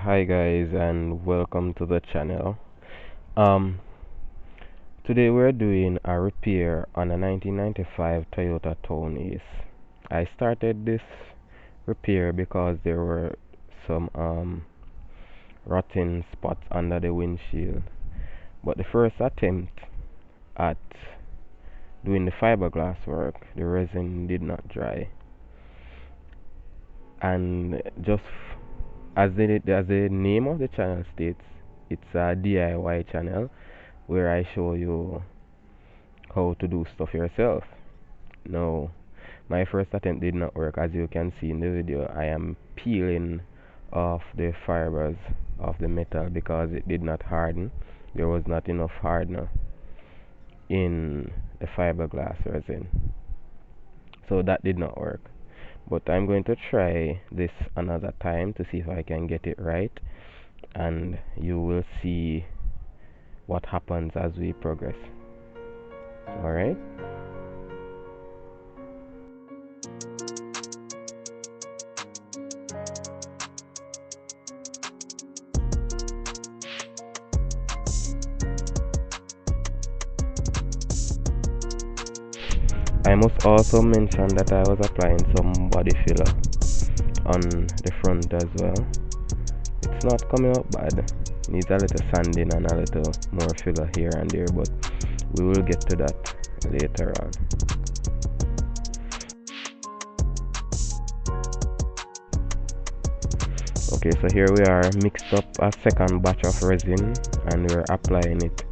Hi guys and welcome to the channel. Um Today we're doing a repair on a 1995 Toyota Townace. I started this repair because there were some rotten spots under the windshield. But the first attempt at doing the fiberglass work, the resin did not dry. And just as the name of the channel states, it's a DIY channel where I show you how to do stuff yourself. Now, my first attempt did not work. As you can see in the video, I am peeling off the fibers of the metal because it did not harden. There was not enough hardener in the fiberglass resin, so that did not work. But I'm going to try this another time to see if I can get it right, and you will see what happens as we progress. Alright? I must also mention that I was applying some body filler on the front as well. It's not coming out bad. Needs a little sanding and a little more filler here and there, but we will get to that later on. Okay, so here we are, mixed up a second batch of resin and we're applying it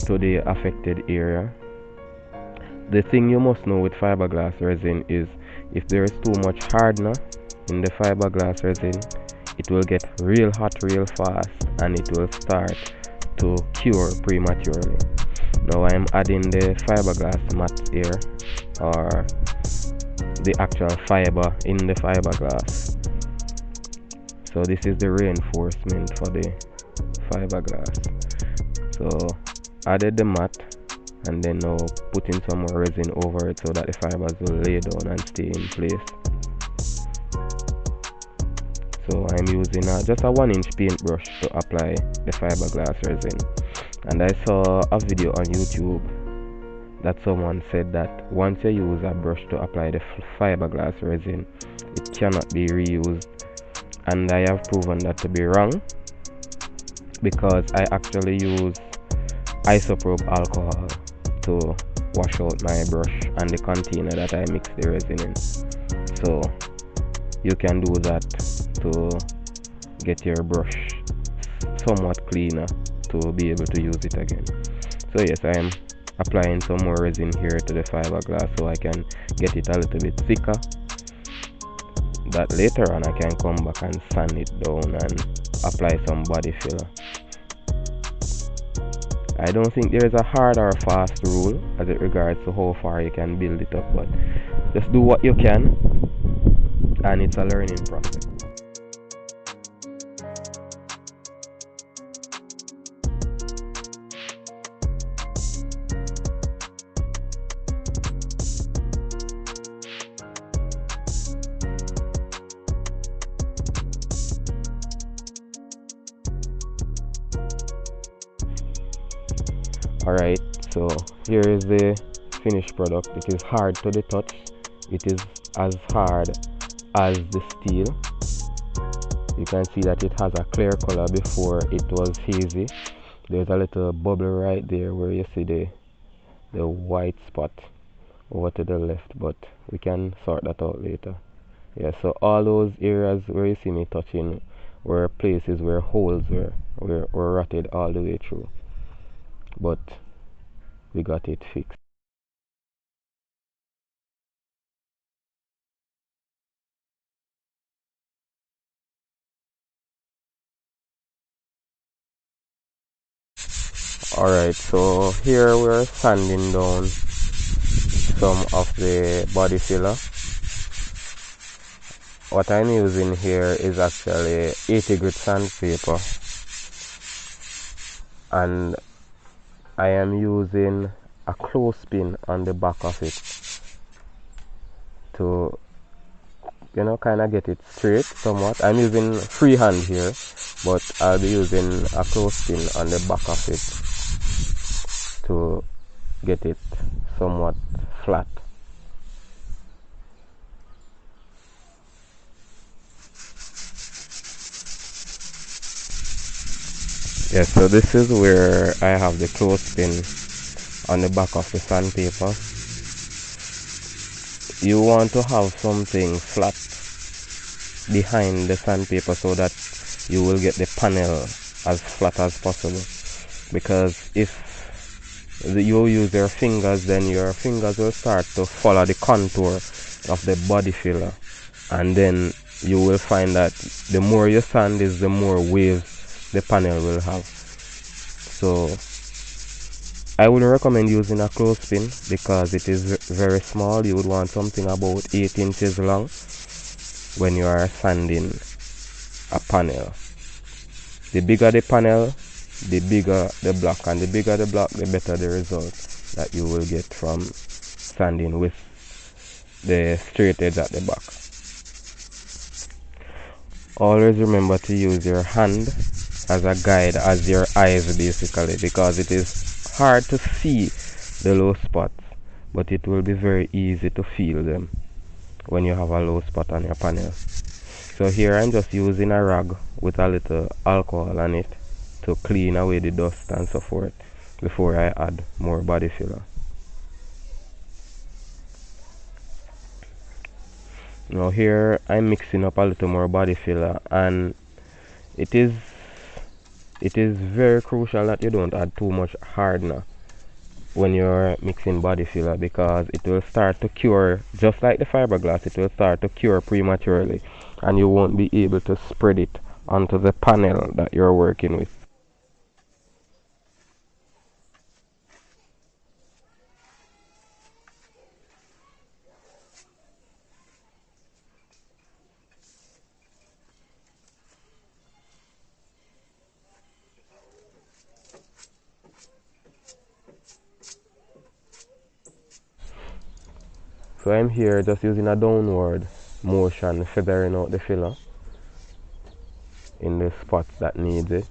to the affected area. The thing you must know with fiberglass resin is if there is too much hardener in the fiberglass resin, it will get real hot real fast and it will start to cure prematurely. Now I am adding the fiberglass mat here, or the actual fiber in the fiberglass. So this is the reinforcement for the fiberglass. So added the mat, and then now putting some more resin over it so that the fibers will lay down and stay in place. So I'm using just a 1-inch paintbrush to apply the fiberglass resin. And I saw a video on YouTube that someone said that once you use a brush to apply the fiberglass resin, it cannot be reused. And I have proven that to be wrong, because I actually use isopropyl alcohol to wash out my brush and the container that I mix the resin in. So you can do that to get your brush somewhat cleaner to be able to use it again. So yes, I am applying some more resin here to the fiberglass so I can get it a little bit thicker, that later on I can come back and sand it down and apply some body filler. I don't think there is a hard or fast rule as it regards to how far you can build it up, but just do what you can, and it's a learning process. Alright, so here is the finished product. It is hard to the touch. It is as hard as the steel. You can see that it has a clear color. Before it was hazy. There's a little bubble right there where you see the white spot over to the left, but we can sort that out later. Yeah, so all those areas where you see me touching were places where holes were rotted all the way through, but we got it fixed. Alright, so here we're sanding down some of the body filler. What I'm using here is actually 80 grit sandpaper, and I am using a clothespin on the back of it to you know, kind of get it straight somewhat. I'm using freehand here, but I'll be using a clothespin on the back of it to get it somewhat flat. Yeah, so this is where I have the clothespin on the back of the sandpaper. You want to have something flat behind the sandpaper so that you will get the panel as flat as possible, because if you use your fingers, then your fingers will start to follow the contour of the body filler, and then you will find that the more you sand is the more waves the panel will have. So I wouldn't recommend using a clothespin because it is very small. You would want something about 8 inches long when you are sanding a panel. The bigger the panel, the bigger the block, and the bigger the block, the better the result that you will get from sanding with the straight edge at the back. Always remember to use your hand as a guide, as your eyes basically, because it is hard to see the low spots, but it will be very easy to feel them when you have a low spot on your panel. So here I'm just using a rag with a little alcohol on it to clean away the dust and so forth before I add more body filler. Now here I'm mixing up a little more body filler, and it is very crucial that you don't add too much hardener when you're mixing body filler, because it will start to cure, just like the fiberglass, it will start to cure prematurely and you won't be able to spread it onto the panel that you're working with. So I'm here just using a downward motion, feathering out the filler in the spots that needs it.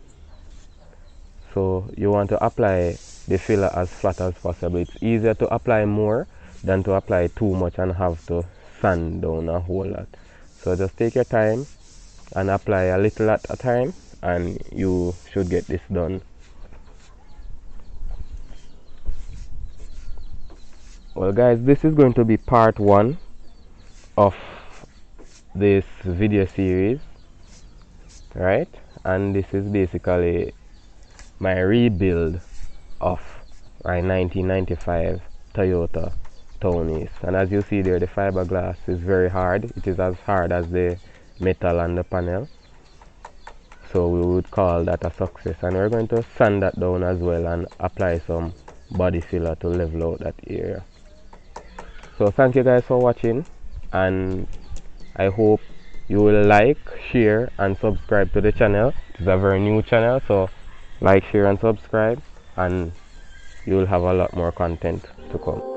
So you want to apply the filler as flat as possible. It's easier to apply more than to apply too much and have to sand down a whole lot. So just take your time and apply a little at a time, and you should get this done. Well guys, this is going to be part 1 of this video series, right? And this is basically my rebuild of my 1995 Toyota Townace. And as you see there, the fiberglass is very hard. It is as hard as the metal on the panel, so we would call that a success. And we're going to sand that down as well and apply some body filler to level out that area. So thank you guys for watching, and I hope you will like, share and subscribe to the channel. It's a very new channel, so like, share and subscribe, and you will have a lot more content to come.